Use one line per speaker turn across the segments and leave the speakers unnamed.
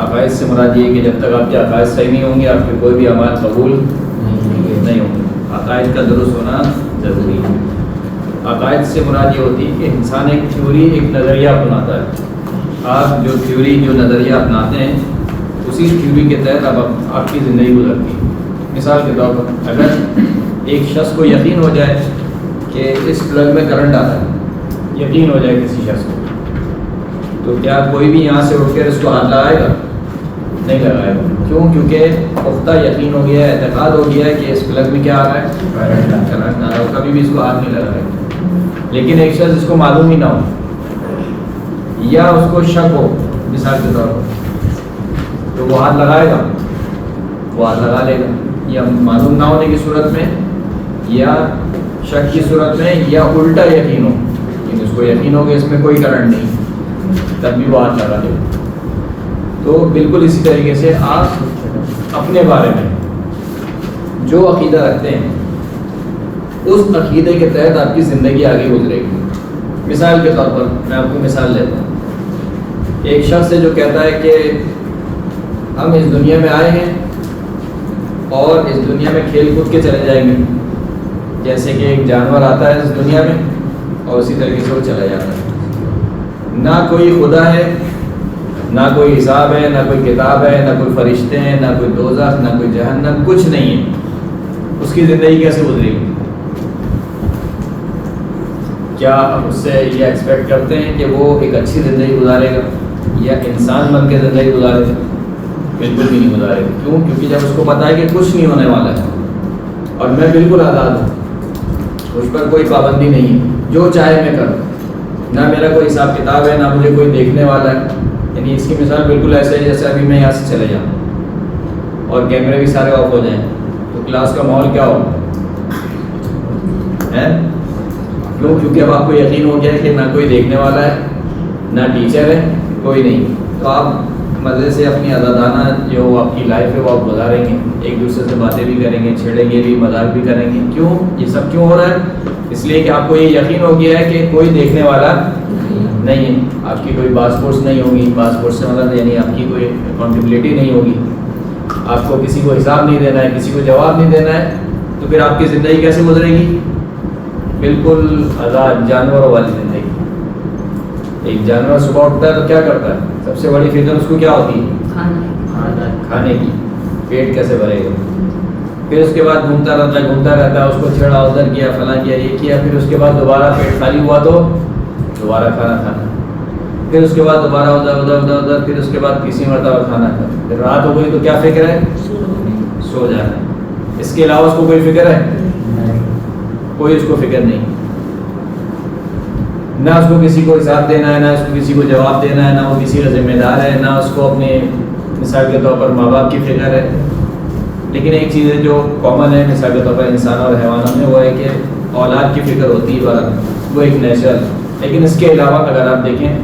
عقائد سے مراد یہ ہے کہ جب تک آپ کے عقائد صحیح نہیں ہوں گے آپ کے کوئی بھی اعمال قبول نہیں ہوں گے. عقائد کا درست ہونا ضروری ہے. عقائد سے مراد یہ ہوتی ہے کہ انسان ایک تھیوری ایک نظریہ اپناتا ہے. آپ جو تھیوری جو نظریہ اپناتے ہیں اسی تھیوری کے تحت آپ کی زندگی گزرتی ہے. مثال کے طور پر اگر ایک شخص کو یقین ہو جائے کہ اس پلگ میں کرنٹ آتا ہے, یقین ہو جائے کسی شخص کو, تو کیا کوئی بھی یہاں سے اٹھ کر اس کو ہاتھ لگائے گا؟ نہیں لگائے گا. کیوں؟ کیونکہ پختہ یقین ہو گیا ہے, اعتقاد ہو گیا ہے کہ اس پلگ میں کیا آ رہا ہے, کرنٹ آ رہا ہے, کبھی بھی اس کو ہاتھ نہیں لگائے گا. لیکن ایک شخص جس کو معلوم ہی نہ ہو یا اس کو شک ہو مثال کے طور پر, تو وہ ہاتھ لگائے گا, وہ ہاتھ لگا لے گا. یا معلوم نہ ہونے کی صورت میں یا شک کی صورت میں یا الٹا یقین ہو, لیکن اس کو یقین ہو کہ اس میں کوئی کرنٹ نہیں, تب بھی وہ ہاتھ لگا لے گا. تو بالکل اسی طریقے سے آپ اپنے بارے میں جو عقیدہ رکھتے ہیں اس عقیدے کے تحت آپ کی زندگی آگے گزرے گی. مثال کے طور پر میں آپ کو مثال لیتا ہوں. ایک شخص ہے جو کہتا ہے کہ ہم اس دنیا میں آئے ہیں اور اس دنیا میں کھیل کود کے چلے جائیں گے, جیسے کہ ایک جانور آتا ہے اس دنیا میں اور اسی طریقے سے وہ چلا جاتا ہے. نہ کوئی خدا ہے, نہ کوئی حساب ہے, نہ کوئی کتاب ہے, نہ کوئی فرشتے ہیں, نہ کوئی دوزخ, نہ کوئی جہنم, کچھ نہیں ہے. اس کی زندگی کیسے گزرے گی؟ کیا آپ اس سے یہ ایکسپیکٹ کرتے ہیں کہ وہ ایک اچھی زندگی گزارے گا یا انسان بن کے زندگی گزارے گا؟ بالکل بھی نہیں گزارے گا. کیوں؟ کیونکہ جب اس کو پتہ ہے کہ کچھ نہیں ہونے والا ہے اور میں بالکل آزاد ہوں, اس پر کوئی پابندی نہیں ہے, جو چاہے میں کروں, نہ میرا کوئی حساب کتاب ہے, نہ مجھے کوئی دیکھنے والا ہے. یعنی اس کی مثال بالکل ایسے ہے جیسے ابھی میں یہاں سے چلے جاؤں اور کیمرے بھی سارے آف ہو جائیں, تو کلاس کا ماحول کیا ہوگا؟ کیوں؟ کیونکہ اب آپ کو یقین ہو گیا ہے کہ نہ کوئی دیکھنے والا ہے, نہ ٹیچر ہے, کوئی نہیں. تو آپ مزے سے اپنی آزادانہ جو آپ کی لائف ہے وہ آپ گزاریں گے, ایک دوسرے سے باتیں بھی کریں گے, چھیڑیں گے بھی, مذاق بھی کریں گے. کیوں یہ سب کیوں ہو رہا ہے؟ اس لیے کہ آپ کو یہ یقین ہو گیا ہے کہ کوئی دیکھنے والا نہیں ہے, آپ کی کوئی پاسپورٹ نہیں ہوگی, پاسپورٹ سے مطلب یعنی آپ کی کوئی اکاؤنٹیبلٹی نہیں ہوگی, آپ کو کسی کو حساب نہیں دینا ہے, کسی کو جواب نہیں دینا ہے. تو پھر آپ کی زندگی کیسے گزرے گی؟ بالکل آزاد جانوروں والی زندگی. ایک جانور صبح اٹھتا ہے تو کیا کرتا ہے؟ سب سے بڑی فکر اس کو کیا ہوتی ہے؟ کھانے کی. پیٹ کیسے بھرے گا. پھر اس کے بعد گھومتا رہتا ہے, اس کو چھیڑا, ادھر کیا, فلاں کیا, یہ کیا. پھر اس کے بعد دوبارہ پیٹ خالی ہوا تو دوبارہ کھانا, پھر اس کے بعد دوبارہ ادھر, پھر اس کے بعد تیسری مرتبہ کھانا کھانا. پھر رات ہو گئی تو کیا فکر ہے؟ سو جانا. اس کے علاوہ اس کو کوئی فکر ہے؟ کوئی اس کو فکر نہیں. نہ اس کو کسی کو حساب دینا ہے, نہ اس کو کسی کو جواب دینا ہے, نہ وہ کسی کا ذمہ دار ہے, نہ اس کو اپنے مثال کے طور پر ماں باپ کی فکر ہے. لیکن ایک چیز ہے جو کامن ہے مثال کے طور پر انسان اور حیوانوں میں, وہ ہے کہ اولاد کی فکر ہوتی ہے, وہ ایک نیچرل. لیکن اس کے علاوہ اگر آپ دیکھیں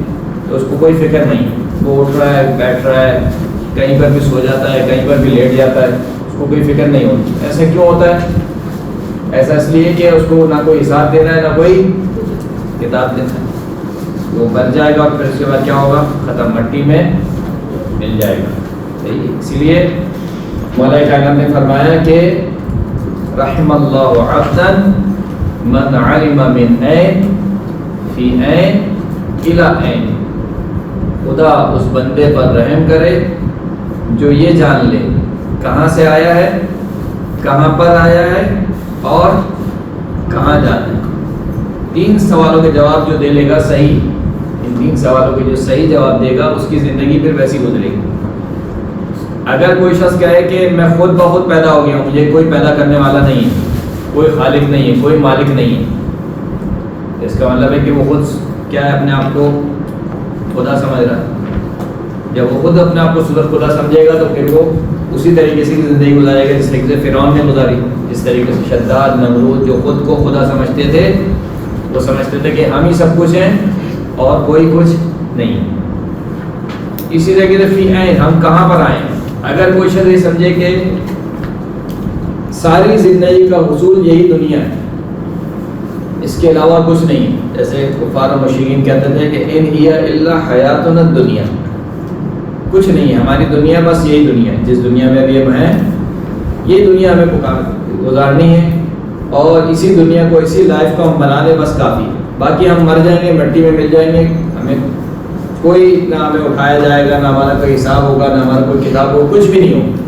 تو اس کو کوئی فکر نہیں. وہ اٹھ رہا ہے, بیٹھ رہا ہے, کہیں پر بھی سو جاتا ہے, کہیں پر بھی لیٹ جاتا ہے, اس کو کوئی فکر نہیں ہوتی. ایسا کیوں ہوتا ہے؟ ایسا اس لیے کہ اس کو نہ کوئی حساب دینا ہے, نہ کوئی کتاب دینا ہے. وہ بن جائے گا اور پھر اس کے بعد کیا ہوگا؟ ختم, مٹی میں مل جائے گا. اسی لیے مولا کائنات نے فرمایا کہ رحم اللہ عبدا من علم من عین فی عین الی عین. خدا اس بندے پر رحم کرے جو یہ جان لے کہاں سے آیا ہے, کہاں پر آیا ہے اور کہاں جانا ہے. 3 سوالوں کے جواب جو دے لے گا صحیح, ان 3 سوالوں کے جو صحیح جواب دے گا اس کی زندگی پھر ویسی گزرے گی. اگر کوئی شخص کہے کہ میں خود بخود پیدا ہو گیا ہوں, مجھے کوئی پیدا کرنے والا نہیں ہے, کوئی خالق نہیں ہے, کوئی مالک نہیں ہے, اس کا مطلب ہے کہ وہ خود کیا ہے, اپنے آپ کو خدا سمجھ رہا ہے. جب وہ خود اپنے آپ کو خدا سمجھے گا تو پھر وہ اسی طریقے سے زندگی گزارے گا جس طریقے سے فرعون نے گزاری, جس طریقے سے شداد, نمرود جو خود کو خدا سمجھتے تھے, وہ سمجھتے تھے کہ ہم ہی سب کچھ ہیں اور کوئی کچھ نہیں. اسی طریقے سے فی عین, ہم کہاں پر آئے ہیں. اگر کوئی شخص یہ سمجھے کہ ساری زندگی کا حصول یہی دنیا ہے, اس کے علاوہ کچھ نہیں ہے, جیسے کفار و مشرکین کہتے تھے کہ ان ہی الا حیاتنا الدنیا, کچھ نہیں ہے. ہماری دنیا بس یہی دنیا ہے جس دنیا میں ابھی ہم ہیں. یہ دنیا ہمیں گزارنی ہے اور اسی دنیا کو, اسی لائف کو ہم بنا لیں بس کافی. باقی ہم مر جائیں گے, مٹی میں مل جائیں گے, ہمیں کوئی نہ ہمیں اٹھایا جائے گا, نہ ہمارا کوئی حساب ہوگا, نہ ہمارا کوئی کتاب ہوگا, کچھ بھی نہیں ہوگا.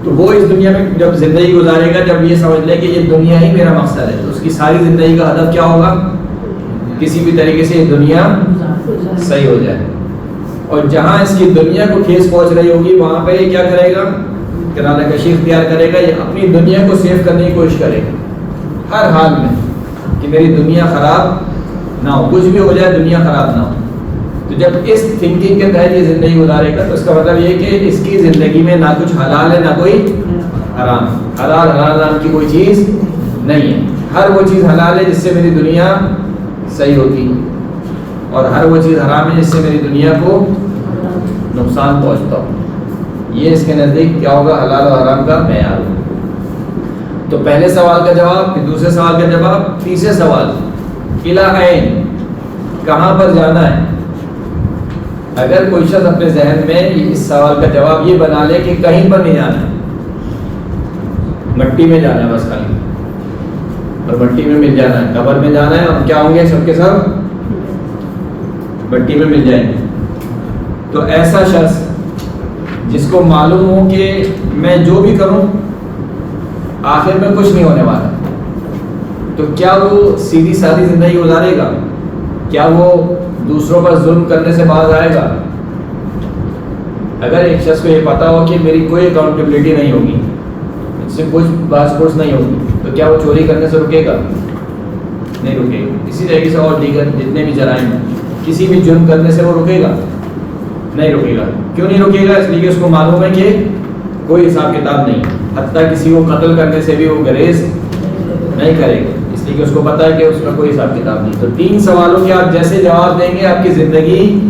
تو وہ اس دنیا میں جب زندگی گزارے گا, جب یہ سمجھ لے کہ یہ دنیا ہی میرا مقصد ہے, تو اس کی ساری زندگی کا ہدف کیا ہوگا, کسی بھی طریقے سے یہ دنیا صحیح ہو جائے. اور جہاں اس کی دنیا کو ٹھیس پہنچ رہی ہوگی وہاں پہ یہ کیا کرے گا, کنارہ کشی اختیار کرے گا. یہ اپنی دنیا کو سیو کرنے کی کوشش کرے گا ہر حال میں کہ میری دنیا خراب نہ ہو, کچھ بھی ہو جائے دنیا خراب نہ ہو. تو جب اس تھنکنگ کے تحت یہ زندگی گزارے گا تو اس کا مطلب یہ کہ اس کی زندگی میں نہ کچھ حلال ہے نہ کوئی حرام. حلال حرام کی کوئی چیز نہیں ہے. ہر وہ چیز حلال ہے جس سے میری دنیا صحیح ہوتی, اور ہر وہ چیز حرام ہے جس سے میری دنیا کو نقصان پہنچتا ہو. یہ اس کے نزدیک کیا ہوگا, حلال و حرام کا معیار. تو پہلے سوال کا جواب, پھر دوسرے سوال کا جواب, تیسرے سوال الی این, کہاں پر جانا ہے. اگر کوئی شخص اپنے ذہن میں اس سوال کا جواب یہ بنا لے کہ کہیں پر نہیں جانا ہے, مٹی میں جانا ہے بس خالی, اور مٹی میں مل جانا ہے, قبر میں جانا ہے, اور کیا ہوں گے سب کے سب مٹی میں مل جائیں گے. تو ایسا شخص جس کو معلوم ہو کہ میں جو بھی کروں آخر میں کچھ نہیں ہونے والا, تو کیا وہ سیدھی سادھی زندگی گزارے گا؟ کیا وہ دوسروں پر ظلم کرنے سے باز آئے گا؟ اگر ایک شخص کو یہ پتا ہو کہ میری کوئی اکاؤنٹیبلٹی نہیں ہوگی, اس سے کچھ باز پرس نہیں ہوگی, تو کیا وہ چوری کرنے سے رکے گا؟ نہیں رکے گا. اسی طریقے سے اور دیگر جتنے بھی جرائم ہیں, کسی بھی جرم کرنے سے وہ رکے گا؟ نہیں رکے گا. کیوں نہیں رکے گا؟ اس لیے کہ اس کو معلوم ہے کہ کوئی حساب کتاب نہیں, حتیٰ کسی کو قتل کرنے سے بھی وہ گریز نہیں کرے گا, اس لیے کہ اس کو پتا ہے کہ اس کا کوئی حساب کتاب نہیں. تو 3 سوالوں کے آپ جیسے جواب دیں گے آپ کی زندگی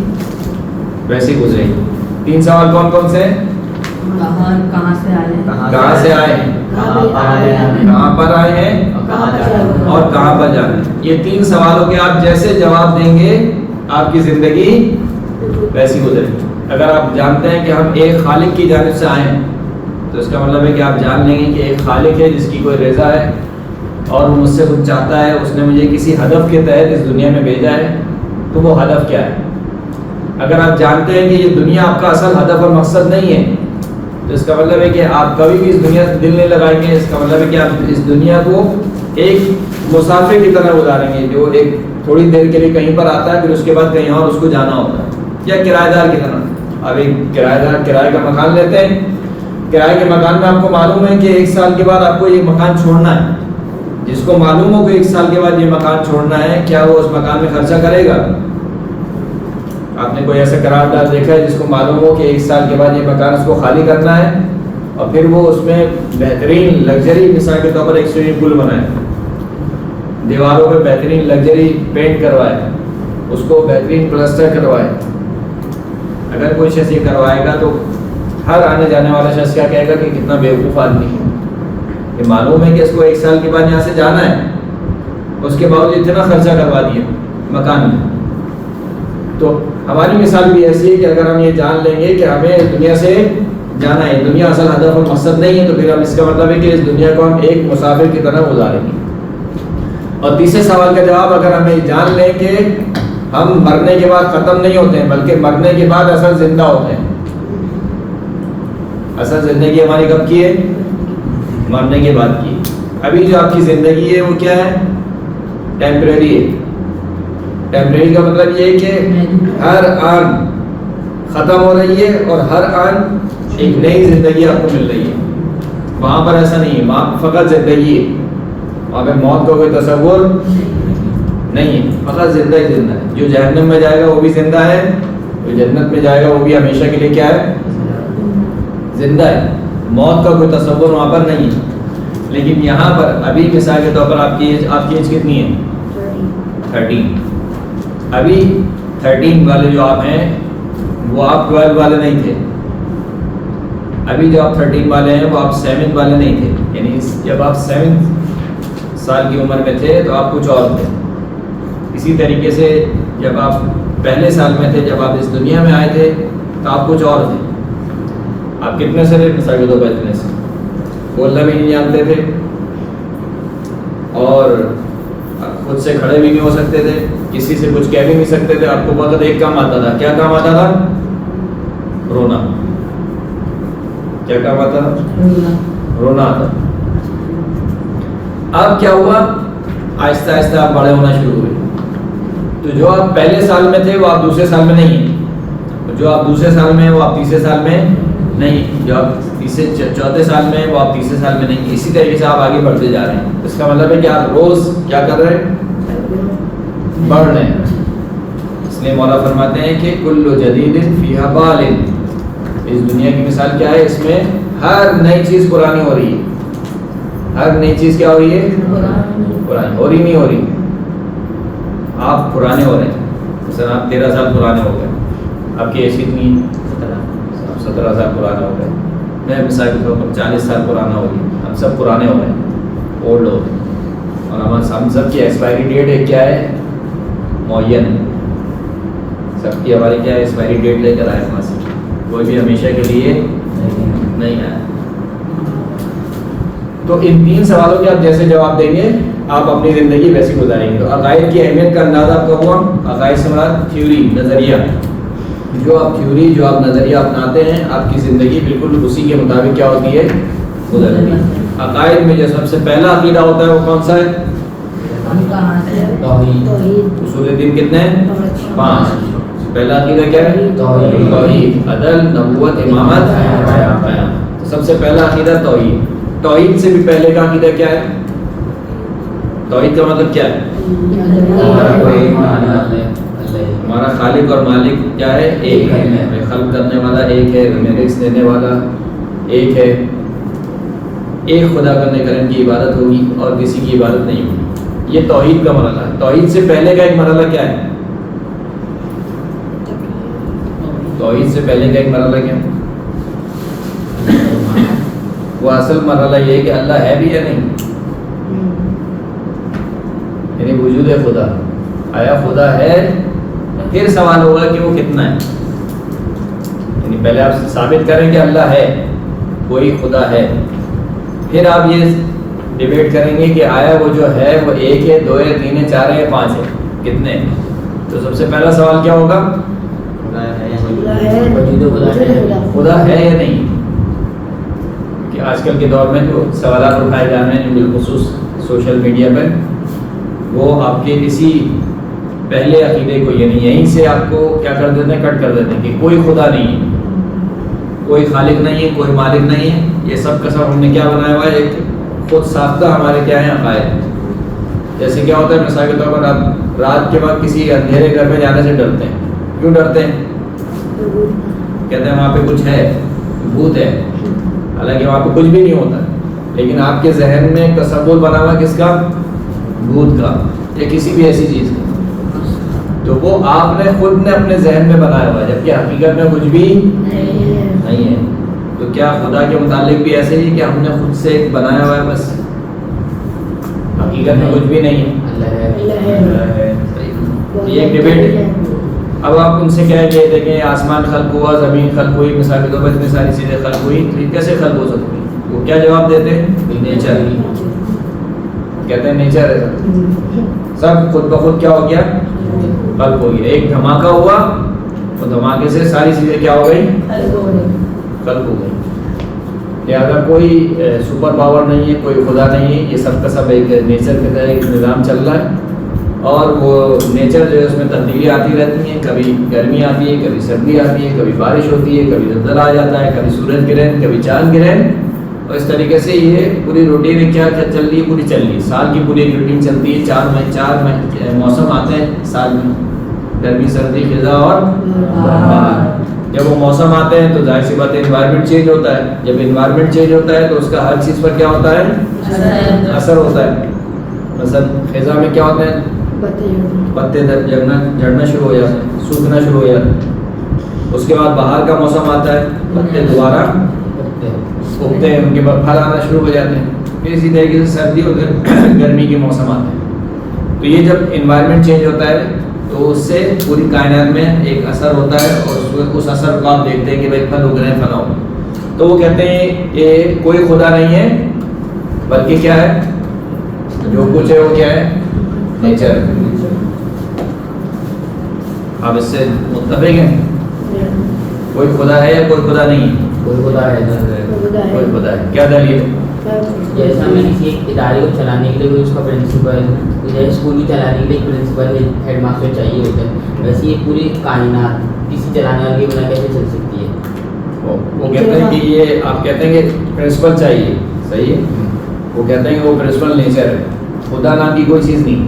ویسے گزرے گی. 3 سوال کون کون سے ہیں؟
کہاں سے آئے ہیں,
کہاں پر آئے ہیں, اور کہاں پر جانا ہے. یہ 3 سوالوں کے آپ جیسے جواب دیں گے آپ کی زندگی ویسی گزرے گی. اگر آپ جانتے ہیں کہ ہم ایک خالق کی جانب سے آئے ہیں, تو اس کا مطلب ہے کہ آپ جان لیں گے کہ ایک خالق ہے جس کی کوئی رضا ہے اور وہ مجھ سے کچھ چاہتا ہے, اس نے مجھے کسی ہدف کے تحت اس دنیا میں بھیجا ہے, تو وہ ہدف کیا ہے. اگر آپ جانتے ہیں کہ یہ دنیا آپ کا اصل ہدف اور مقصد نہیں ہے, تو اس کا مطلب ہے کہ آپ کبھی بھی اس دنیا سے دل نہیں لگائیں گے. اس کا مطلب ہے کہ آپ اس دنیا کو ایک مسافر کی طرح گزاریں گے جو ایک تھوڑی دیر کے لیے کہیں پر آتا ہے, پھر اس کے بعد کہیں اور اس کو جانا ہوتا ہے, یا کرایہ دار کی طرح. اب ایک کرایہ کا مکان لیتے ہیں, کرایے کے مکان میں آپ کو معلوم ہے کہ 1 سال کے بعد آپ کو یہ مکان چھوڑنا ہے. جس کو معلوم ہو کہ 1 سال کے بعد یہ مکان چھوڑنا ہے, کیا وہ اس مکان میں خرچہ کرے گا؟ آپ نے کوئی ایسا قرارداد دیکھا ہے جس کو معلوم ہو کہ 1 سال کے بعد یہ مکان اس کو خالی کرنا ہے, اور پھر وہ اس میں بہترین لگژری, مثال کے طور پر ایک سوئمنگ پول بنائے, دیواروں پہ بہترین لگژری پینٹ کروائے, اس کو بہترین پلسٹر کروائے. اگر کوئی شخص یہ کروائے گا تو ہر آنے جانے والا شخص کیا کہے گا کہ کتنا بیوقوف آدمی ہے, کہ معلوم ہے کہ اس کو 1 سال کے بعد یہاں سے جانا ہے, اس کے باوجود اتنا خرچہ کروا دیا مکان میں. تو ہماری مثال بھی ایسی ہے کہ اگر ہم یہ جان لیں گے کہ ہمیں دنیا سے جانا ہے, دنیا اصل ہدف اور مقصد نہیں ہے, تو پھر ہم اس کا مطلب ہے کہ اس دنیا کو ہم ایک مسافر کی طرح گزاریں گے. اور تیسرے سوال کا جواب اگر ہمیں جان لیں کہ ہم مرنے کے بعد ختم نہیں ہوتے ہیں, بلکہ مرنے کے بعد اصل زندہ ہوتے ہیں. اصل زندگی ہماری کب کی ہے؟ مرنے کے بعد کی. ابھی جو آپ کی زندگی ہے وہ کیا ہے؟ ٹیمپریری ہے. ٹیمپریری کا مطلب یہ ہے کہ ہر آن ختم ہو رہی ہے اور ہر آن ایک نئی زندگی آپ کو مل رہی ہے. وہاں پر ایسا نہیں ہے, وہاں فقط زندگی ہے, وہاں پہ موت کا کوئی تصور نہیں ہے, فقط زندہ ہی زندہ ہے. جو جہنم میں جائے گا وہ بھی زندہ ہے, جو جنت میں جائے گا وہ بھی ہمیشہ کے لیے کیا ہے؟ زندہ ہے. موت کا کوئی تصور وہاں پر نہیں ہے. لیکن یہاں پر ابھی مثال کے طور پر آپ کی ایج کتنی ہے؟ 13. ابھی 13 والے جو آپ ہیں وہ آپ 12 والے نہیں تھے. ابھی جو آپ 13 والے ہیں وہ آپ 7 والے نہیں تھے. یعنی جب آپ 7 سال کی عمر میں تھے تو آپ کچھ اور تھے. اسی طریقے سے جب آپ پہلے سال میں تھے, جب آپ اس دنیا میں آئے تھے تو آپ کچھ اور تھے. آپ کتنے سے تھے؟ مثال کے طور پر اتنے سے. بولنا بھی نہیں جانتے تھے اور خود سے کھڑے بھی نہیں ہو سکتے تھے, کسی سے کچھ کہہ بھی نہیں سکتے تھے. آپ کو وقت ایک کام آتا تھا. کیا کام آتا تھا؟ رونا. کیا کام آتا تھا؟ رونا آتا. اب کیا ہوا؟ آہستہ آہستہ آپ بڑے ہونا شروع ہوئے. تو جو آپ پہلے سال میں تھے وہ آپ دوسرے سال میں نہیں ہیں, جو آپ دوسرے سال میں ہیں وہ آپ تیسرے سال میں نہیں, جو آپ چوتھے سال میں ہیں وہ آپ تیسرے سال میں نہیں. اسی طریقے سے آپ آگے بڑھتے جا رہے ہیں. اس کا مطلب ہے کہ آپ روز کیا کر رہے ہیں؟ بڑھ رہے ہیں. اس لیے مولا فرماتے ہیں کہ کل جدید فیہا بال. اس دنیا کی مثال کیا ہے؟ اس میں ہر نئی چیز پرانی ہو رہی ہے. ہر نئی چیز کیا ہو رہی ہے؟ پرانی. ہو رہی نہیں ہو رہی؟ آپ پرانے ہو رہے ہیں. مثلا آپ 13 سال پرانے ہو گئے, آپ کی ایج کتنی؟ 17 سال پرانے ہو گئے. میں مثال کے طور پر 40 سال پرانا ہو گئی. ہم سب پرانے ہو گئے, اولڈ ہو گئے. اور ہم سب کی ایکسپائری ڈیٹ ایک کیا ہے؟ معین ہے. سب کی ہماری کیا ہے؟ ایکسپائری ڈیٹ لے کر آئے وہاں سے. کوئی بھی ہمیشہ کے لیے نہیں آیا. تو ان 3 سوالوں کے آپ جیسے جواب دیں گے آپ اپنی زندگی ویسی گزاریں گے. تو عقائد کی اہمیت کا اندازہ آپ کو ہوا. عقائد سے مراد تھیوری, نظریہ. جو آپ تھیوری, جو آپ نظریہ اپناتے ہیں, آپ کی زندگی بالکل اسی کے مطابق کیا ہوتی ہے؟ گزرتی ہے. عقائد میں جو سب سے پہلا عقیدہ ہوتا ہے وہ کون سا ہے؟ توحید. اصول دین کتنے ہیں؟ 5. پہلا عقیدہ کیا ہے؟ توحید. عدل, نبوت, امامت, بیان. تو سب سے پہلا عقیدہ توحید. توحید سے بھی پہلے کا عقیدہ کیا ہے؟ توحید کا مطلب کیا ہے؟ ہمارا خالق اور مالک کیا ہے؟ ایک ہے. خلق کرنے والا ایک ہے, رزق دینے والا ایک ہے. ایک خدا کا کرن کی عبادت ہوگی اور کسی کی عبادت نہیں ہوگی. یہ توحید کا مرحلہ ہے. توحید سے پہلے کا ایک مرحلہ کیا ہے؟ توحید سے پہلے کا ایک مرحلہ کیا ہے؟ وہ اصل مرحلہ یہ ہے کہ اللہ ہے بھی یا نہیں, یعنی وجود خدا. آیا خدا ہے؟ پھر سوال ہوگا کہ وہ کتنا ہے. یعنی پہلے آپ ثابت کریں کہ اللہ ہے, کوئی خدا ہے. پھر آپ یہ ڈیبیٹ کریں گے کہ آیا وہ جو ہے وہ 1 ہے, 2 ہے, 3 ہے, 4 ہے, 5 ہے, کتنے. تو سب سے پہلا سوال کیا ہوگا؟ خدا ہے یا نہیں. کہ آج کل کے دور میں جو سوالات اٹھائے جا رہے ہیں بالخصوص سوشل میڈیا پہ, وہ آپ کے کسی پہلے عقیدے کو, یعنی یہیں سے آپ کو کیا کر دیتے ہیں؟ کٹ کر دیتے ہیں کہ کوئی خدا نہیں ہے, کوئی خالق نہیں ہے, کوئی مالک نہیں ہے. یہ سب کا سب ہم نے کیا بنایا ہوا ہے؟ ایک خود ساختہ ہمارے کیا ہے عقائد. جیسے کیا ہوتا ہے مثال کے طور پر آپ رات کے وقت کسی اندھیرے گھر میں جانے سے ڈرتے ہیں. کیوں ڈرتے ہیں؟ کہتے ہیں وہاں پہ کچھ ہے, بھوت ہے. حالانکہ وہاں پہ کچھ بھی نہیں ہوتا, لیکن آپ کے ذہن میں تصور بنا ہوا کس کا؟ بھوت کا یا کسی بھی ایسی چیز کا. تو وہ آپ نے خود نے اپنے ذہن میں بنایا ہوا ہے, جبکہ حقیقت میں کچھ بھی نہیں ہے. تو کیا خدا کے متعلق بھی ایسے ہی کہ ہم نے خود سے ایک بنایا ہوا ہے بس, حقیقت میں کچھ بھی نہیں ہے؟ یہ ایک ڈیبیٹ ہے. اب آپ ان سے کہیں گے دیکھیں آسمان خلق ہوا, زمین خلق ہوئی, مثال کے طور پر اتنی ساری چیزیں خلق ہوئی, تو کیسے خلق ہو سکتی؟ وہ کیا جواب دیتے ہیں؟ نیچر. کہتے ہیں نیچر ہے, سب خود بخود کیا ہو گیا؟ خلق ہو گیا. ایک دھماکہ ہوا تو دھماکے سے ساری چیزیں کیا ہو گئی؟ خلق ہو گئی. لہٰذا کوئی سپر پاور نہیں ہے, کوئی خدا نہیں ہے. یہ سب کا سب ایک نیچر کے تحت ایک نظام چل رہا ہے. اور وہ نیچر جو ہے اس میں تبدیلی آتی رہتی ہیں. کبھی گرمی آتی ہے, کبھی سردی آتی ہے, کبھی بارش ہوتی ہے, کبھی زلزلہ آ جاتا ہے, کبھی سورج گرہن, کبھی چاند گرہن. اور اس طریقے سے یہ پوری روٹین کیا چل رہی ہے؟ پوری چل رہی ہے. سال کی پوری ایک روٹین چلتی ہے. 4 موسم آتے ہیں سال میں, گرمی, سردی, خزاں اور بہار. جب وہ موسم آتے ہیں تو ظاہر سی بات ہے انوائرمنٹ چینج ہوتا ہے. جب انوائرمنٹ چینج ہوتا ہے تو اس کا ہر چیز پر کیا ہوتا ہے؟ اثر ہوتا ہے. مثلا خزاں میں کیا ہوتا ہے؟ پتے جھڑنا شروع ہو جاتے ہیں, سوکھنا شروع ہو جاتے ہیں. اس کے بعد بہار کا موسم آتا ہے, پتے دوبارہ اگتے ہیں, ان کے بعد پھل آنا شروع ہو جاتے ہیں. پھر اسی طریقے سے سردی اور گرمی کے موسم آتے ہیں. تو یہ جب انوائرمنٹ چینج ہوتا ہے تو اس سے پوری کائنات میں ایک اثر ہوتا ہے اور اس اثر کو آپ دیکھتے ہیں کہ بھائی پھل اگ رہے ہیں فلاں. تو وہ کہتے ہیں کہ کوئی خدا نہیں ہے بلکہ کیا ہے جو کچھ ہے وہ کیا ہے نیچر ہے. آپ اس سے متفق ہیں؟ کوئی خدا ہے یا کوئی خدا نہیں ہے؟
کوئی خدا ہے.
کوئی خدا ہے. کیا دلیل ہے؟
جیسا ہمیں کسی ایک ادارے کو چلانے کے لیے کوئی اس کا پرنسپل، جیسے اسکول بھی چلانے کے لیے ایک پرنسپل ہیڈ ماسٹر چاہیے ہوتا ہے، ویسے یہ پوری کائنات کسی چلانے والے کے بنا کیسے چل سکتی ہے؟
وہ کہتے ہیں کہ یہ آپ کہتے ہیں کہ پرنسپل چاہیے، صحیح ہے. وہ کہتے ہیں کہ وہ پرنسپل نیچر ہے، خدا نام کی کوئی چیز نہیں.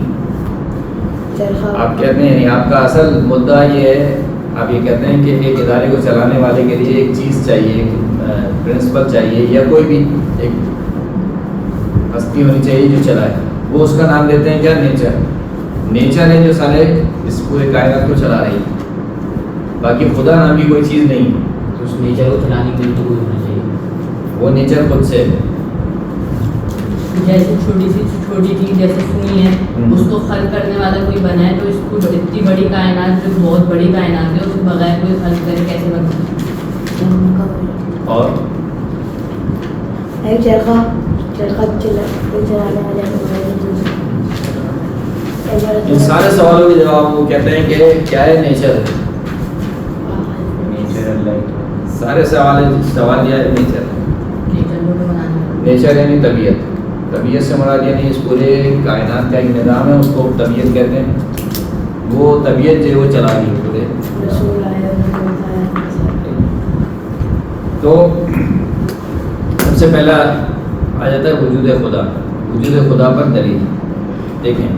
آپ کہتے ہیں یعنی آپ کا اصل مدعا یہ ہے، آپ یہ کہتے ہیں کہ ایک ادارے کو چلانے والے کے لیے ایک چیز چاہیے، ایک پرنسپل چاہیے یا کوئی بھی ایک ہستی ہونی چاہیے جو چلائے. وہ اس کا نام دیتے ہیں کیا؟ نیچر. نیچر ہے جو سارے اس پورے کائنات کو چلا رہی ہے، باقی خدا نام کی کوئی چیز نہیں.
تو اس نیچر کو چلانے کے لیے تو کوئی ہونا چاہیے.
وہ نیچر خود سے
جیسے چھوٹی چیز جیسے سنی ہے اس کو خلق کرنے والا کوئی بنا ہے، تو اس کو اتنی بڑی کائنات جو بہت بڑی کائنات ہے اس کو بغیر کوئی خلق کرے کیسے بن سکتا ہے؟
اور ان سارے سوالوں کے جواب وہ کہتے ہیں کہ کیا ہے نیچر. سارے سوال یہ ہے نیچر. نیچر یعنی طبیعت. طبیعت سے مراد یعنی اس پورے کائنات کا ایک نظام ہے، اس کو طبیعت کہتے ہیں. وہ طبیعت جو وہ چلا رہی ہے پورے. تو سب سے پہلا آ جاتا ہے وجود خدا. وجود خدا پر دلیل دیکھیں.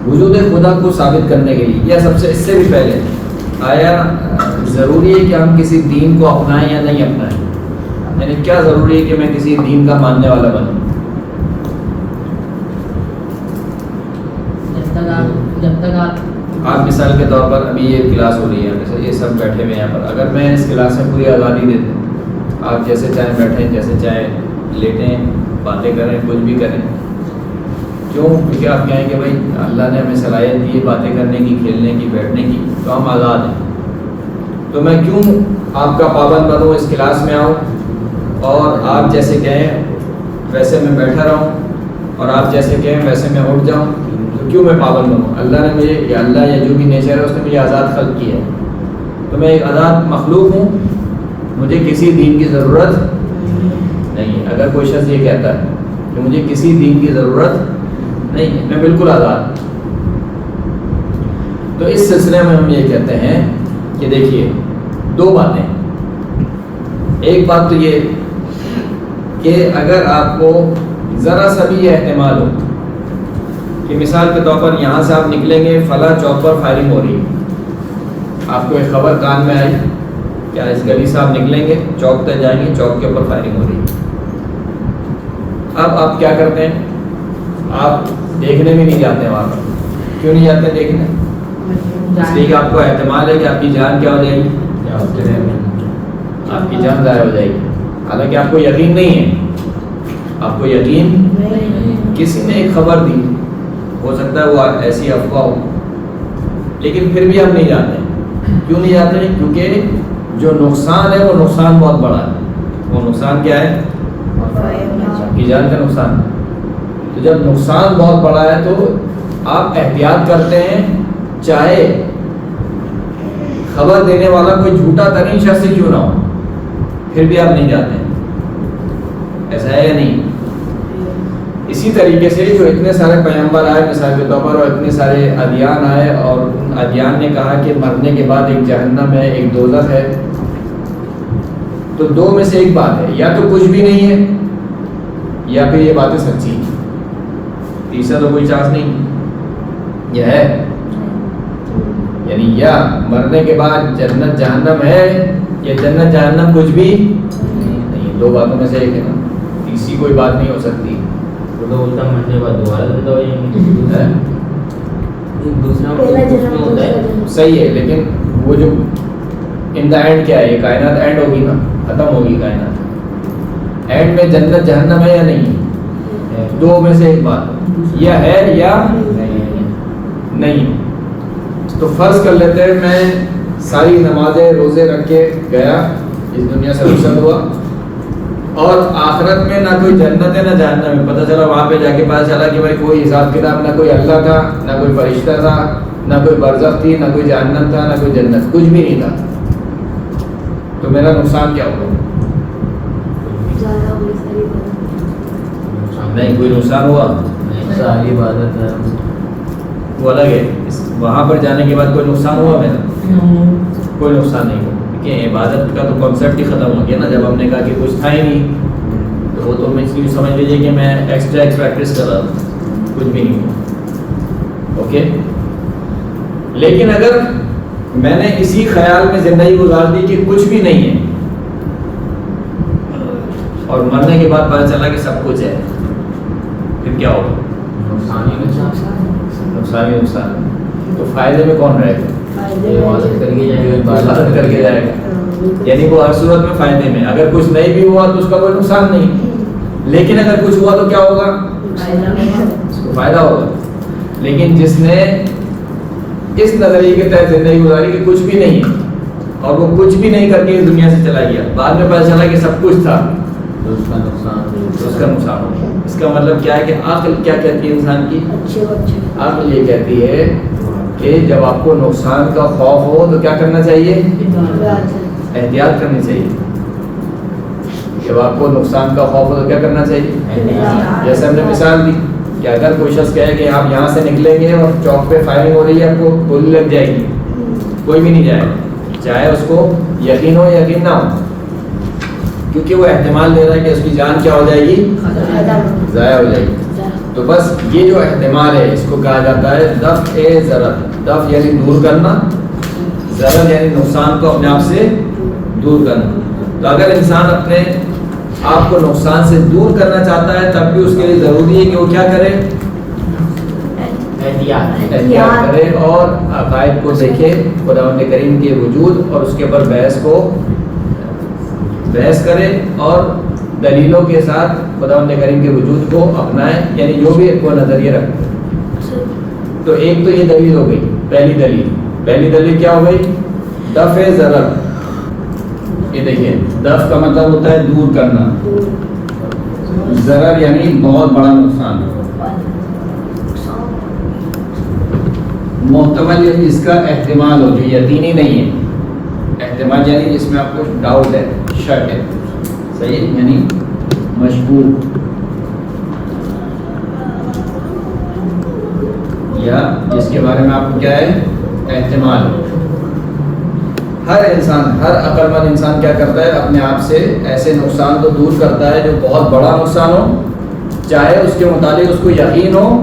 وجود خدا کو ثابت کرنے کے لیے یا سب سے اس سے بھی پہلے آیا ضروری ہے کہ ہم کسی دین کو اپنائیں یا نہیں اپنائیں؟ یعنی کیا ضروری ہے کہ میں کسی دین کا ماننے والا بنوں؟
جب تک
آپ مثال کے طور پر ابھی یہ کلاس ہو رہی ہے، یہ سب بیٹھے ہوئے ہیں یہاں پر، اگر میں اس کلاس میں پوری آزادی دے دوں، آپ جیسے چاہیں بیٹھیں، جیسے چاہیں لیٹیں، باتیں کریں، کچھ بھی کریں. کیوں؟ کیونکہ آپ کہیں کہ بھائی اللہ نے ہمیں صلاحیت دی ہے باتیں کرنے کی، کھیلنے کی، بیٹھنے کی، تو ہم آزاد ہیں. تو میں کیوں آپ کا پابند بنوں، اس کلاس میں آؤں اور آپ جیسے کہیں ویسے میں بیٹھا رہوں اور آپ جیسے کہیں ویسے میں اٹھ جاؤں؟ تو کیوں میں پابند بنوں؟ اللہ نے مجھے، یا اللہ یا جو بھی نیچر ہے اس نے مجھے آزاد خلق کیا ہے. تو میں ایک آزاد مخلوق ہوں، مجھے کسی دین کی ضرورت نہیں. اگر کوئی شخص یہ کہتا ہے کہ مجھے کسی دین کی ضرورت نہیں ہے، میں بالکل آزاد. تو اس سلسلے میں ہم یہ کہتے ہیں کہ دیکھیے دو باتیں. ایک بات تو یہ کہ اگر آپ کو ذرا سا بھی یہ احتمال ہو کہ مثال کے طور پر یہاں سے آپ نکلیں گے، فلاں چوک پر فائرنگ ہو رہی ہے، آپ کو ایک خبر کان میں آئی، کیا اس گلی سے آپ نکلیں گے، چوک تک جائیں گے، چوک کے اوپر فائرنگ ہو رہی ہے. اب آپ کیا کرتے ہیں؟ آپ دیکھنے بھی نہیں جاتے ہیں وہاں پر. کیوں نہیں جاتے دیکھنے؟ اس لیے کہ آپ کو احتمال ہے کہ آپ کی جان کیا ہو جائے گی، آپ کی جان ضائع ہو جائے گی. حالانکہ آپ کو یقین نہیں ہے، آپ کو یقین کسی نے ایک خبر دی، ہو سکتا ہے وہ ایسی افواہ ہو، لیکن پھر بھی ہم نہیں جاتے. کیوں نہیں جاتے ہیں؟ کیونکہ جو نقصان ہے وہ نقصان بہت بڑا ہے. وہ نقصان کیا ہے؟ آپ کی جان کا نقصان. تو جب نقصان بہت بڑا ہے تو آپ احتیاط کرتے ہیں، چاہے خبر دینے والا کوئی جھوٹا ترین شخص کیوں نہ ہو، پھر بھی آپ نہیں جاتے ہیں. ایسا ہے یا نہیں؟ اسی طریقے سے جو اتنے سارے پیغمبر آئے مثال کے طور پر، اور اتنے سارے ادیان آئے، اور ان ادیان نے کہا کہ مرنے کے بعد ایک جہنم ہے، ایک دوزخ ہے. تو دو میں سے ایک بات ہے، یا تو کچھ بھی نہیں ہے یا پھر یہ باتیں سچی ہیں. تیسرا تو کوئی چانس نہیں. یہ ہے یعنی یا مرنے کے بعد جنت جہنم ہے یا جنت جہنم کچھ بھی نہیں. دو باتوں میں سے ایک ہے نا، تیسری کوئی بات نہیں ہو سکتی.
تو بولتا مرنے کے بعد دوبارہ زندہ ہو جائیں گے، دوسرا ہوتا ہے.
صحیح ہے، لیکن وہ جو ان دا اینڈ کیا ہے، یہ کائنات اینڈ ہوگی نا، ختم ہوگی کائنات. اینڈ میں جنت جہنم ہے یا نہیں؟ دو میں سے ایک بات، یا ہے یا نہیں. تو فرض کر لیتے ہیں میں ساری نمازیں روزے رکھ کے گیا, اس دنیا سے رخصت ہوا, اور آخرت میں نہ کوئی جنت ہے نہ جہنم ہے. پتہ چلا وہاں پہ جا کے پتہ چلا کہ بھائی کوئی حساب کتاب, نہ کوئی اللہ تھا نہ کوئی فرشتہ تھا, نہ کوئی برزخ تھی, نہ کوئی جہنم تھا, نہ کوئی جنت, کچھ بھی نہیں تھا. تو میرا نقصان کیا ہوگا؟ نہیں کوئی نقصان ہوا,
ساری عبادت ہے
وہ الگ ہے. وہاں پر جانے کے بعد کوئی نقصان ہوا میرا؟ کوئی نقصان نہیں ہوا, کہ عبادت کا تو کانسیپٹ ہی ختم ہو گیا نا. جب ہم نے کہا کہ کچھ تھا ہی نہیں, تو وہ تو میں اس لیے سمجھ لیجیے کہ میں ایکسٹرا پریکٹس کر رہا تھا, کچھ بھی نہیں ہوا. اوکے, لیکن اگر میں نے اسی خیال میں زندگی گزار دی کہ کچھ بھی نہیں ہے, اور مرنے کے بعد پتہ چلا کہ سب کچھ ہے, پھر کیا ہوگا؟
نقصان ہی
نقصان ہی نقصان. تو فائدے میں کون رہے گا؟
عبادت کر کے جائے گا,
عبادت کر کے جائے گا. یعنی وہ ہر صورت میں فائدے میں. اگر کچھ نہیں بھی ہوا تو اس کا کوئی نقصان نہیں, لیکن اگر کچھ ہوا تو کیا ہوگا؟ اس کو فائدہ ہوگا. لیکن جس نے اس نظریے کے تحت زندگی گزاری کہ کچھ بھی نہیں ہے, اور وہ کچھ بھی نہیں کر کے اس دنیا سے چلا گیا, بعد میں پتہ چلا کہ سب کچھ تھا,
تو اس کا نقصان
تو اس کا نقصان ہوگا. اس کا مطلب کیا ہے کہ عقل کیا کہتی ہے انسان کی؟ عقل یہ کہتی ہے کہ جب آپ کو نقصان کا خوف ہو تو کیا کرنا چاہیے؟ احتیاط کرنی چاہیے. جب آپ کو نقصان کا خوف ہو تو کیا کرنا چاہیے؟ جیسے ہم نے مثال دی کہ اگر کوئی شخص کہے کہ آپ یہاں سے نکلیں گے اور چوک پہ فائرنگ ہو رہی ہے, آپ کو گولی لگ جائے گی, کوئی بھی نہیں جائے گا, چاہے اس کو یقین ہو یقین نہ ہو, کیونکہ وہ احتمال دے رہا ہے کہ اس کی جان کیا ہو جائے گی؟ ضائع ہو جائے گی. تو بس یہ جو احتمال ہے اس کو کہا جاتا ہے دفع ضرر. دفع یعنی دور کرنا, ضرر یعنی نقصان کو اپنے آپ سے دور کرنا. تو اگر انسان اپنے آپ کو نقصان سے دور کرنا چاہتا ہے تب بھی اس کے لیے ضروری ہے کہ وہ کیا کرے؟ احتیاط کرے اور عقائد کو دیکھے, خداوند کریم کے وجود اور اس کے اوپر بحث کرے, اور دلیلوں کے ساتھ خداوند کریم کے وجود کو اپنائے, یعنی جو بھی وہ نظریہ رکھتے. تو ایک تو یہ دلیل ہو گئی, پہلی دلیل کیا ہو گئی؟ دفع ضرر. یہ دیکھیے, دفع کا مطلب ہوتا ہے دور کرنا, ضرر یعنی بہت بڑا نقصان. محتمل یعنی اس کا احتمال ہو, جو یقینی نہیں ہے. احتمال یعنی جس میں آپ کو ڈاؤٹ ہے, شک ہے, صحیح ہے, یعنی مشکوک, یا جس کے بارے میں آپ کو کیا ہے؟ احتمال. ہر انسان, ہر عقل مند انسان کیا کرتا ہے؟ اپنے آپ سے ایسے نقصان کو دور کرتا ہے جو بہت بڑا نقصان ہو, چاہے اس کے متعلق اس کو یقین ہو,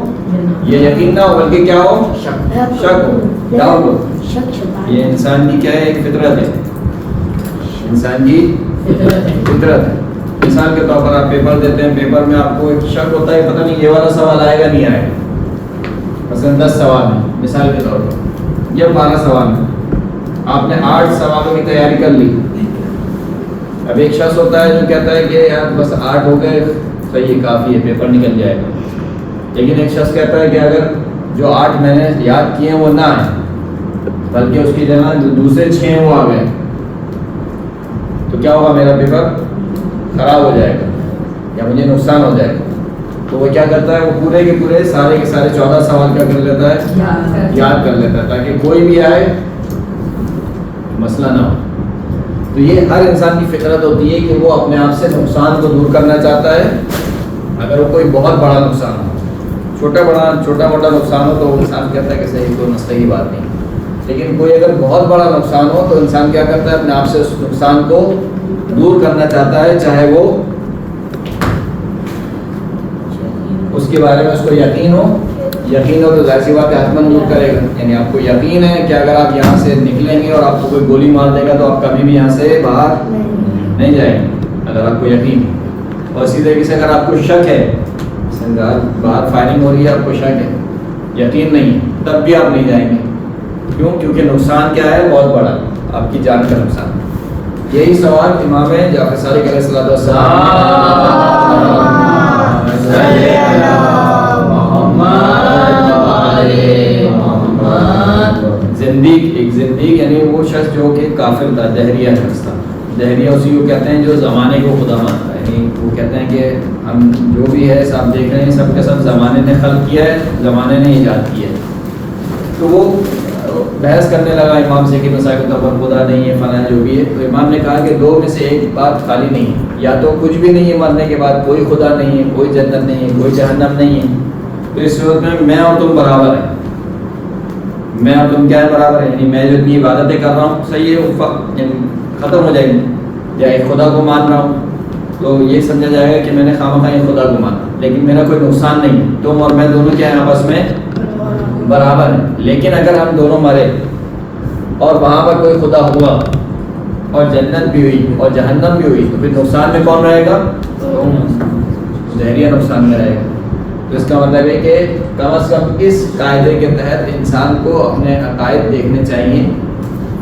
یہ یقین نہ ہو بلکہ کیا ہو؟ شک ہو, ڈاؤٹ ہو. یہ انسان کی کیا ہے؟ ایک فطرت ہے, انسان کی فطرت ہے. مثال کے طور پر آپ پیپر دیتے ہیں, پیپر میں آپ کو ایک شک ہوتا ہے, پتہ نہیں یہ والا سوال آئے گا نہیں آئے گا. مثلا 10 سوال ہیں مثال کے طور پر, یا 12 سوال ہیں, آپ نے 8 سوالوں کی تیاری کر لی. اب ایک شخص ہوتا ہے جو کہتا ہے کہ یار بس 8 ہو گئے, صحیح کافی ہے, پیپر نکل جائے گا. لیکن ایک شخص کہتا ہے کہ اگر جو 8 میں نے یاد کیے ہیں وہ نہ آئیں, بلکہ اس کی جگہ دوسرے 6 وہ آ گئے, تو کیا ہوگا؟ میرا پیپر خراب ہو جائے گا یا مجھے نقصان ہو جائے گا. تو وہ کیا کرتا ہے؟ وہ پورے کے پورے سارے کے سارے 14 سوال کیا کر لیتا ہے؟ یاد کر لیتا ہے, تاکہ کوئی بھی آئے مسئلہ نہ ہو. تو یہ ہر انسان کی فطرت ہوتی ہے کہ وہ اپنے آپ سے نقصان کو دور کرنا چاہتا ہے. اگر وہ کوئی بہت بڑا نقصان ہو, چھوٹا موٹا نقصان ہو تو وہ انسان کہتا ہے کہ صحیح, کوئی مسئلہ کی بات نہیں. لیکن کوئی اگر بہت بڑا نقصان ہو تو انسان کیا کرتا ہے؟ اپنے آپ سے اس نقصان کو دور کرنا چاہتا ہے, چاہے وہ اس کے بارے میں اس کو یقین ہو تو ظاہر سی بات ہے حتماً دور کرے گا. یعنی آپ کو یقین ہے کہ اگر آپ یہاں سے نکلیں گے اور آپ کو کوئی گولی مار دے گا تو آپ کبھی بھی یہاں سے باہر نہیں جائیں گے, اگر آپ کو یقین ہے. اور اسی طریقے سے اگر آپ کو شک ہے, باہر فائرنگ ہو رہی ہے, آپ کو شک ہے, یقین نہیں ہے, تب بھی آپ نہیں جائیں گے. کیوں؟ کیونکہ نقصان کیا ہے؟ بہت بڑا, آپ کی جان کا نقصان. یہی سوال امام جعفر صادق علیہ السلام زندیق یعنی وہ شخص جو کہ کافر تھا، دہریہ شخص تھا. دہریہ اسی کو کہتے ہیں جو زمانے کو خدا مانتا ہے. یعنی وہ کہتے ہیں کہ ہم جو بھی ہے سب دیکھ رہے ہیں، سب کے سب زمانے نے خلق کیا ہے، زمانے نے ایجاد کیا ہے. تو وہ بحث کرنے لگا امام سے کہ مسائل کے طور پر خدا نہیں ہے، فلاں جو بھی ہے. تو امام نے کہا کہ دو میں سے ایک بات خالی نہیں ہے، یا تو کچھ بھی نہیں ہے مرنے کے بعد، کوئی خدا نہیں ہے، کوئی جنت نہیں ہے، کوئی جہنم نہیں ہے. تو اس صورت میں اور تم برابر ہیں. میں اور تم کیا ہے؟ برابر ہے. یعنی میں جو اتنی عبادتیں کر رہا ہوں صحیح ہے، ختم ہو جائے گی. یا ایک خدا کو مان رہا ہوں تو یہ سمجھا جائے گا کہ میں نے خواہ ایک خدا کو مانا، لیکن میرا کوئی نقصان نہیں ہے. تم اور میں دونوں کیا ہیں؟ آپس میں برابر ہیں. لیکن اگر ہم دونوں مرے اور وہاں پر کوئی خدا ہوا اور جنت بھی ہوئی اور جہنم بھی ہوئی، تو پھر نقصان میں کون رہے گا؟ دہریہ نقصان میں رہے گا. تو اس کا مطلب ہے کہ کم از کم اس قاعدے کے تحت انسان کو اپنے عقائد دیکھنے چاہیے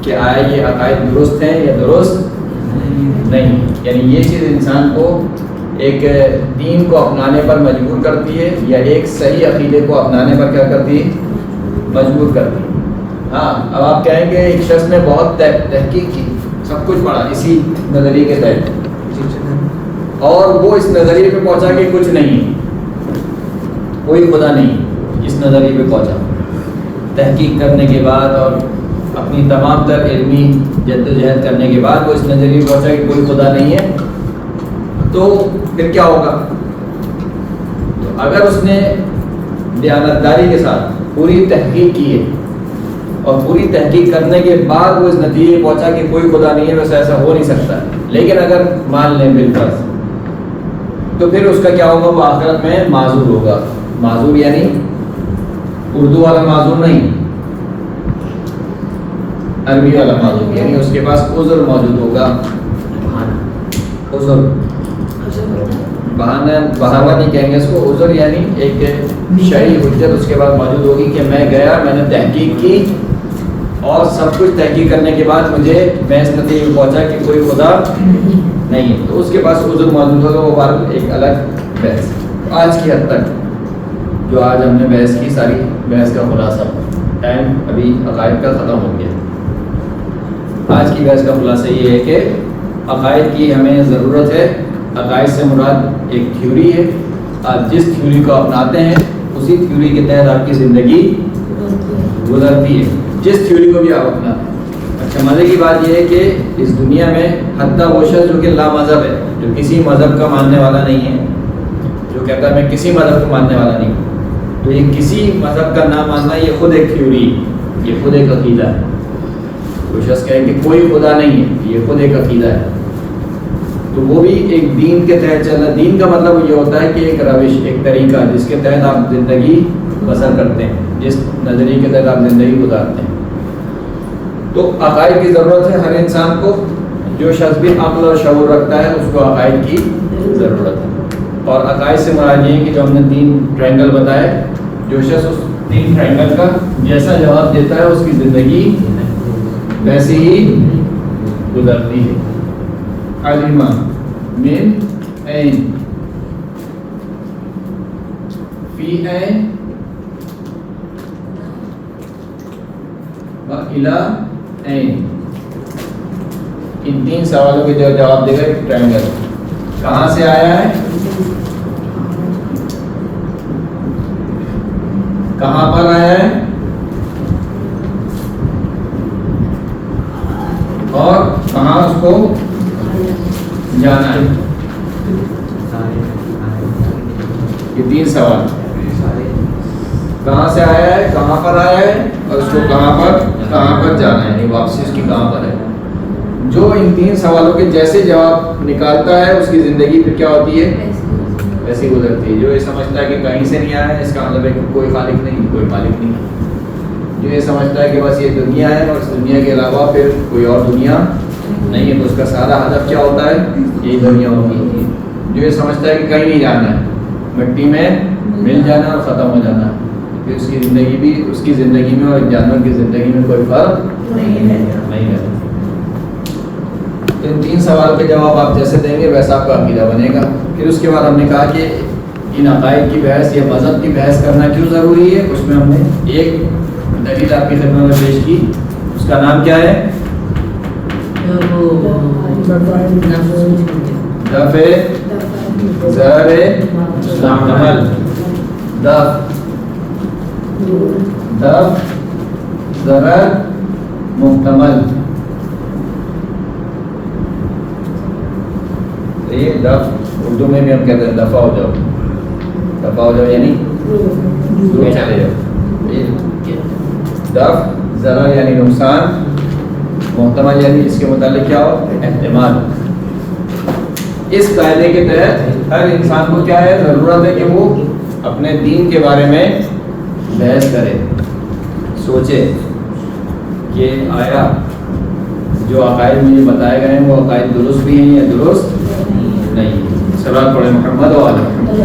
کہ آیا یہ عقائد درست ہیں یا درست نہیں. یعنی یہ چیز انسان کو ایک دین کو اپنانے پر مجبور کرتی ہے، یا ایک صحیح عقیدے کو اپنانے پر کیا کرتی ہے؟ مجبور کرتی ہے. ہاں اب آپ کہیں گے ایک شخص نے بہت تحقیق کی، سب کچھ پڑھا اسی نظریے کے تحت، اور وہ اس نظریے پہ پہنچا کہ کچھ نہیں، کوئی خدا نہیں. اس نظریے پہ پہنچا تحقیق کرنے کے بعد اور اپنی تمام تر علمی جدوجہد کرنے کے بعد وہ اس نظریے پہ پہنچا کہ کوئی خدا نہیں ہے. تو پھر کیا ہوگا؟ تو اگر اس نے دیانتداری کے ساتھ پوری تحقیق کی ہے اور پوری تحقیق کرنے کے بعد وہ اس نتیجے پہ پہنچا کہ کوئی خدا نہیں ہے، ویسے ایسا ہو نہیں سکتا. لیکن اگر مان لیں بالفرض، تو پھر اس کا کیا ہوگا؟ وہ آخرت میں معذور ہوگا. معذور یعنی اردو والا معذور نہیں، عربی والا معذور. یعنی اس کے پاس عذر موجود ہوگا. عذر بہانہ نہیں کہیں گے اس کو. عذر یعنی ایک شرعی حجت اس کے بعد موجود ہوگی کہ میں گیا، میں نے تحقیق کی اور سب کچھ تحقیق کرنے کے بعد میں اس نتیجے پہ پہنچا کہ کوئی خدا نہیں ہے. تو اس کے پاس عذر موجود ہوگا. وہ بات ایک الگ بحث. آج کی حد تک جو آج ہم نے بحث کی، ساری بحث کا خلاصہ، ٹائم ابھی عقائد کا ختم ہو گیا. آج کی بحث کا خلاصہ یہ ہے کہ عقائد کی ہمیں ضرورت ہے. عقائد سے مراد ایک تھیوری ہے. آپ جس تھیوری کو اپناتے ہیں اسی تھیوری کے تحت آپ کی زندگی گزرتی ہے، جس تھیوری کو بھی آپ اپناتے ہیں. اچھا مزے کی بات یہ ہے کہ اس دنیا میں حتیٰ وہ شخص جو کہ لا مذہب ہے، جو کسی مذہب کا ماننے والا نہیں ہے، جو کہتا ہے میں کسی مذہب کو ماننے والا نہیں ہوں، تو یہ کسی مذہب کا نہ ماننا یہ خود ایک تھیوری، یہ خود ایک عقیدہ ہے. کوئی شخص کہے کہ کوئی خدا نہیں ہے، یہ خود ایک عقیدہ ہے. تو وہ بھی ایک دین کے تحت چلنا. دین کا مطلب یہ ہوتا ہے کہ ایک روش، ایک طریقہ جس کے تحت آپ زندگی بسر کرتے ہیں، جس نظریے کے تحت آپ زندگی گزارتے ہیں. تو عقائد کی ضرورت ہے ہر انسان کو. جو شخص بھی عقل اور شعور رکھتا ہے اس کو عقائد کی ضرورت ہے. اور عقائد سے مراد یہ ہے کہ جو ہم نے 3 ٹرائنگل بتائے، جو شخص اس 3 ٹرائنگل کا جیسا جواب دیتا ہے اس کی زندگی ویسے ہی گزرتی ہے. علم من عین فی عین و الی عین. ان 3 سوالوں کے جو جواب دے گا ایک ٹرائنگل. کہاں سے آیا ہے، کہاں پر آیا ہے، اور کہاں اس کو جانا ہے. یہ 3 سوال. کہاں سے آیا ہے، کہاں پر آیا ہے، اور اس کو کہاں پر جانا ہے، یعنی واپسی اس کی کہاں پر ہے. جو ان 3 سوالوں کے جیسے جواب نکالتا ہے اس کی زندگی پھر کیا ہوتی ہے، ویسی گزرتی ہے. جو یہ سمجھتا ہے کہ کہیں سے نہیں آیا ہے، اس کا مطلب ہے کہ کوئی خالق نہیں، کوئی مالک نہیں. جو یہ سمجھتا ہے کہ بس یہ دنیا ہے اور اس دنیا کے علاوہ پھر کوئی اور دنیا نہیں ہے، تو اس کا سارا ہدف کیا ہوتا ہے، یہی دنیا ہوتی ہے. جو یہ سمجھتا ہے کہ کہیں نہیں جانا ہے، مٹی میں مل جانا اور ختم ہو جانا، پھر اس کی زندگی بھی، اس کی زندگی میں اور جانور کی زندگی میں کوئی فرق نہیں ہے. تو ان 3 سوال کے جواب آپ جیسے دیں گے ویسا آپ کا عقیدہ بنے گا. پھر اس کے بعد ہم نے کہا کہ ان عقائد کی بحث یا مذہب کی بحث کرنا کیوں ضروری ہے. اس میں ہم نے ایک دلیل آپ کی خدمت میں پیش کی کا نام کیا ہے؟ دفع ضرر محتمل. دفع ضرر محتمل. یہ دفع اردو میں بھی ہم کہتے ہیں دفع ہو جاؤ. دفع ہو جاؤ یعنی دور چلے جاؤ. دفع ضرر یعنی نقصان، محتمل یعنی اس کے متعلق کیا ہو؟ احتمال. اس قاعدے کے تحت ہر انسان کو کیا ہے؟ ضرورت ہے کہ وہ اپنے دین کے بارے میں بحث کرے، سوچے کہ آیا جو عقائد مجھے بتائے گئے ہیں وہ عقائد درست بھی ہیں یا درست نہیں. صلوات پڑھیں محمد و آل محمد.